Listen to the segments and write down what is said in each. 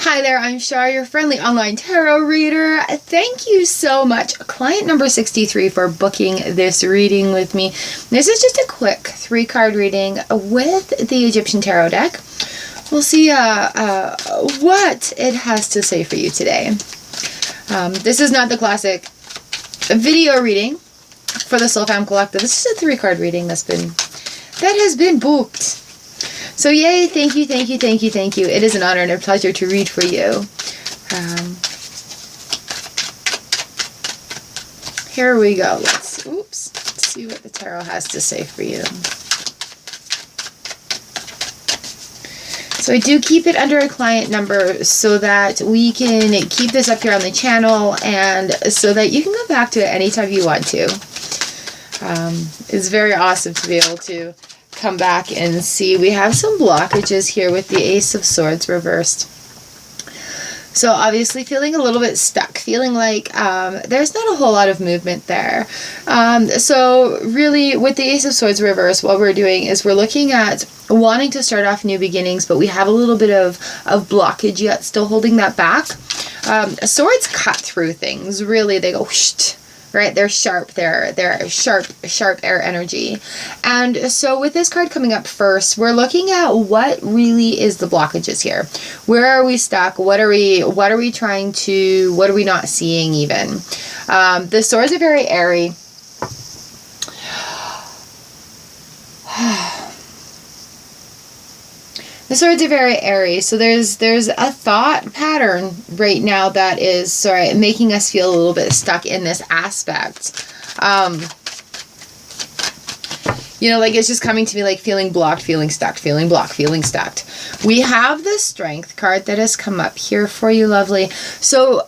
Hi there, I'm Shar, your friendly online tarot reader. Thank you so much, client number 63, for booking this reading with me. This is just a quick 3-card reading with the Egyptian Tarot deck. We'll see what it has to say for you today. This is not the classic video reading for the Soul Fam Collective. This is a 3-card reading that has been booked. So yay, thank you, thank you, thank you, thank you. It is an honor and a pleasure to read for you. Here we go. Let's see what the tarot has to say for you. So I do keep it under a client number so that we can keep this up here on the channel and so that you can go back to it anytime you want to. It's very awesome to be able to come back and see. We have some blockages here with the Ace of Swords reversed. So obviously feeling a little bit stuck, feeling like there's not a whole lot of movement there. So really with the Ace of Swords reversed, what we're doing is we're looking at wanting to start off new beginnings, but we have a little bit of blockage yet still holding that back. Swords cut through things, really. They go whoosh. Right, they're sharp, they're sharp air energy. And so with this card coming up first, we're looking at what really is the blockages here. Where are we stuck? What are we trying to, what are we not seeing even? The swords are very airy. The swords are very airy, so there's a thought pattern right now that is making us feel a little bit stuck in this aspect. You know, like it's just coming to me like feeling blocked, feeling stuck, feeling blocked, feeling stuck. We have the Strength card that has come up here for you, lovely. So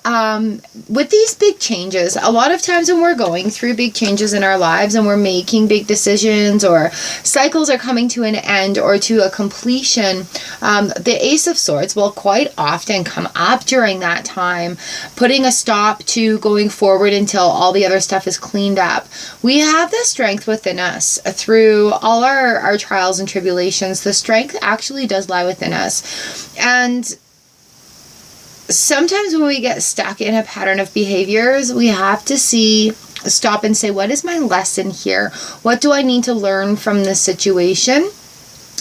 with these big changes, a lot of times when we're going through big changes in our lives and we're making big decisions or cycles are coming to an end or to a completion, the Ace of Swords will quite often come up during that time, putting a stop to going forward until all the other stuff is cleaned up. We have the Strength within us through all our trials and tribulations. The Strength actually does lie within us. And sometimes when we get stuck in a pattern of behaviors, we have to stop and say, what is my lesson here? What do I need to learn from this situation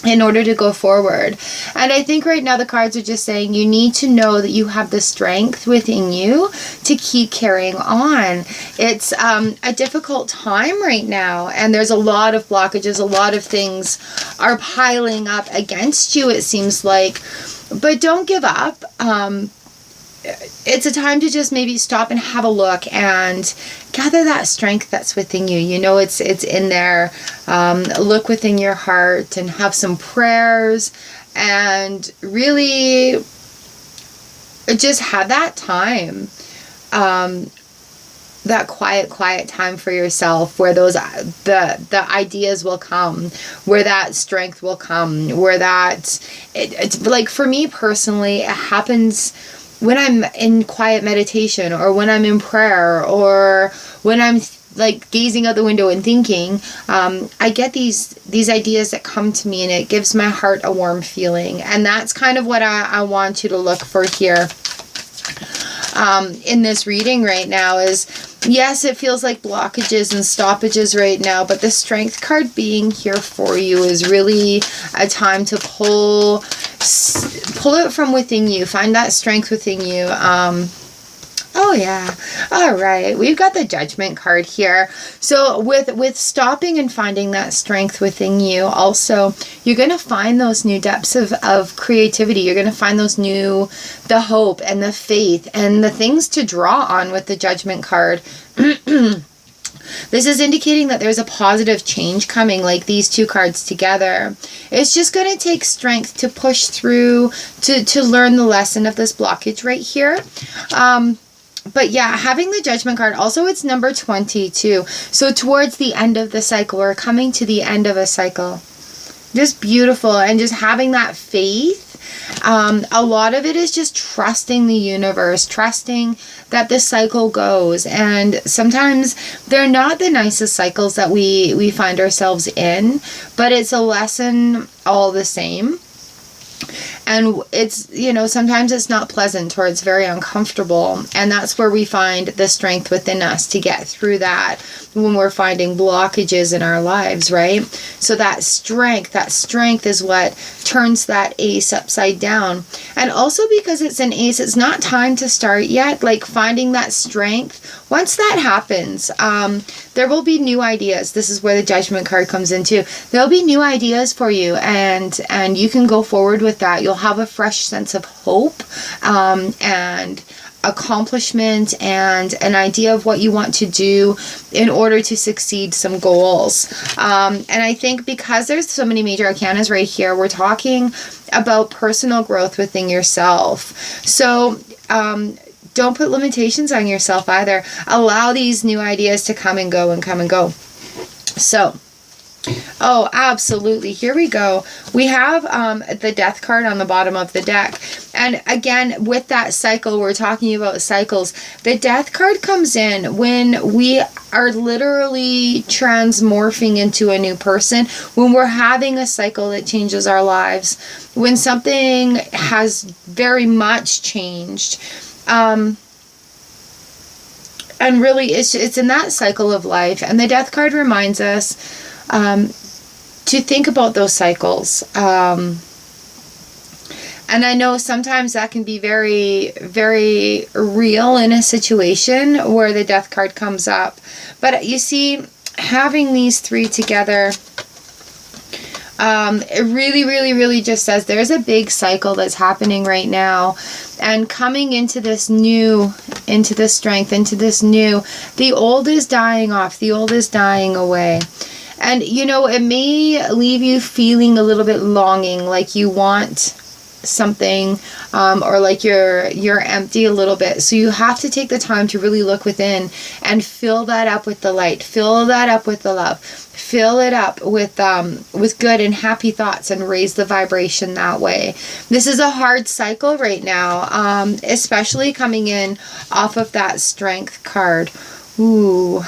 in order to go forward? And I think right now the cards are just saying you need to know that you have the strength within you to keep carrying on. It's a difficult time right now, and there's a lot of blockages, a lot of things are piling up against you, it seems like, but don't give up. It's a time to just maybe stop and have a look and gather that strength that's within you. You know it's in there. Look within your heart and have some prayers and really just have that time. That quiet time for yourself where those the ideas will come, where that strength will come, where that it's like for me personally, it happens when I'm in quiet meditation or when I'm in prayer or when I'm like gazing out the window and thinking. I get these ideas that come to me and it gives my heart a warm feeling, and that's kind of what I want you to look for here in this reading right now. Is yes, it feels like blockages and stoppages right now, but the Strength card being here for you is really a time to pull it from within you. Find that strength within you. Oh yeah. All right. We've got the Judgment card here. So with stopping and finding that strength within you, also, you're going to find those new depths of creativity. You're going to find the hope and the faith and the things to draw on with the Judgment card. This is indicating that there's a positive change coming, like these two cards together. It's just going to take strength to push through, to learn the lesson of this blockage right here. But yeah, having the Judgment card, also it's number 22. So towards the end of the cycle, or coming to the end of a cycle. Just beautiful, and just having that faith. A lot of it is just trusting the universe, trusting that the cycle goes. And sometimes they're not the nicest cycles that we find ourselves in, but it's a lesson all the same. And it's, you know, sometimes it's not pleasant or it's very uncomfortable. And that's where we find the strength within us to get through that when we're finding blockages in our lives, right? So that strength is what turns that ace upside down. And also because it's an ace, it's not time to start yet. Like finding that strength, once that happens, there will be new ideas. This is where the Judgment card comes in too. There'll be new ideas for you, and you can go forward with that. You'll have a fresh sense of hope and accomplishment and an idea of what you want to do in order to succeed some goals. And I think because there's so many major arcanas right here, we're talking about personal growth within yourself. So don't put limitations on yourself either. Allow these new ideas to come and go and come and go. So, oh, absolutely. Here we go. We have the Death card on the bottom of the deck. And again, with that cycle, we're talking about cycles. The Death card comes in when we are literally transmorphing into a new person, when we're having a cycle that changes our lives, when something has very much changed. And really, it's in that cycle of life. And the Death card reminds us to think about those cycles. And I know sometimes that can be very, very real in a situation where the Death card comes up. But you see, having these three together, it really, really, really just says there's a big cycle that's happening right now. And coming into this new, into this strength, into this new, the old is dying off, the old is dying away. And, you know, it may leave you feeling a little bit longing, like you want something, or like you're empty a little bit. So you have to take the time to really look within and fill that up with the light, fill that up with the love, fill it up with good and happy thoughts, and raise the vibration that way. This is a hard cycle right now, especially coming in off of that Strength card. Ooh.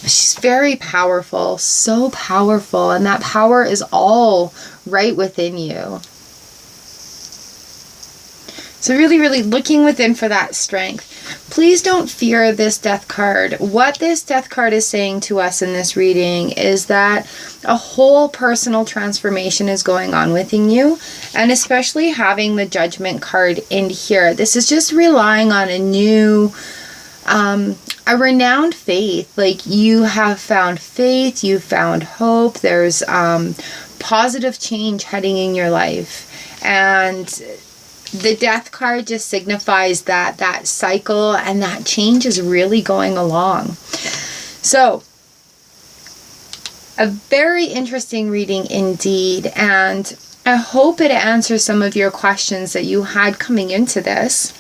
She's very powerful, so powerful, and that power is all right within you. So really, really looking within for that strength. Please don't fear this Death card. What this Death card is saying to us in this reading is that a whole personal transformation is going on within you, and especially having the Judgment card in here. This is just relying on a new, a renowned faith. Like you have found faith, you've found hope. There's positive change heading in your life, and the Death card just signifies that that cycle and that change is really going along. So, a very interesting reading indeed, and I hope it answers some of your questions that you had coming into this.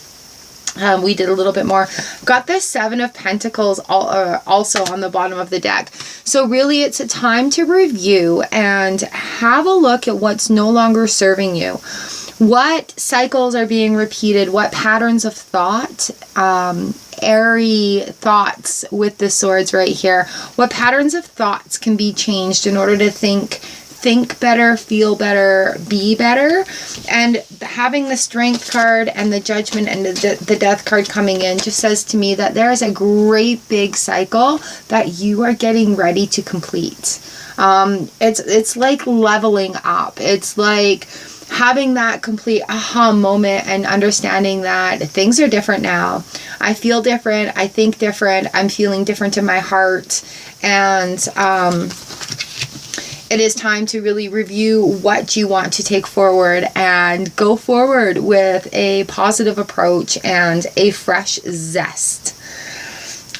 We did a little bit more. Got the Seven of Pentacles also on the bottom of the deck. So really it's a time to review and have a look at what's no longer serving you. What cycles are being repeated? What patterns of thought, airy thoughts with the swords right here? What patterns of thoughts can be changed in order to think better, feel better, be better? And having the Strength card and the Judgment and the Death card coming in just says to me that there is a great big cycle that you are getting ready to complete. It's like leveling up. It's like having that complete aha moment and understanding that things are different now. I feel different. I think different. I'm feeling different in my heart. And it is time to really review what you want to take forward and go forward with a positive approach and a fresh zest.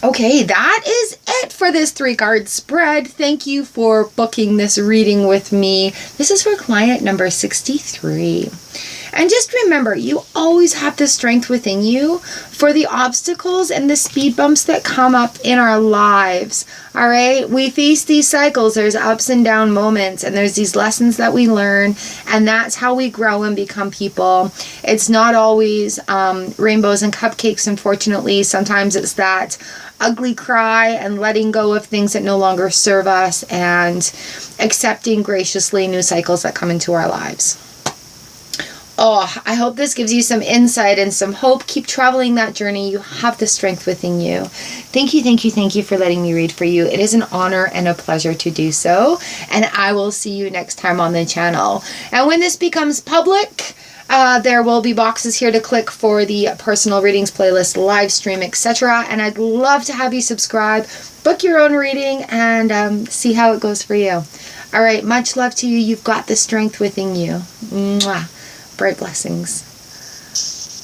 Okay, that is it for this 3-card spread. Thank you for booking this reading with me. This is for client number 63. And just remember, you always have the strength within you for the obstacles and the speed bumps that come up in our lives. All right, we face these cycles. There's ups and down moments, and there's these lessons that we learn, and that's how we grow and become people. It's not always rainbows and cupcakes, unfortunately. Sometimes it's that ugly cry and letting go of things that no longer serve us and accepting graciously new cycles that come into our lives. Oh, I hope this gives you some insight and some hope. Keep traveling that journey. You have the strength within you. Thank you for letting me read for you. It is an honor and a pleasure to do so. And I will see you next time on the channel. And when this becomes public, there will be boxes here to click for the personal readings playlist, live stream, etc. And I'd love to have you subscribe, book your own reading, and see how it goes for you. All right, much love to you. You've got the strength within you. Mwah. Bright blessings.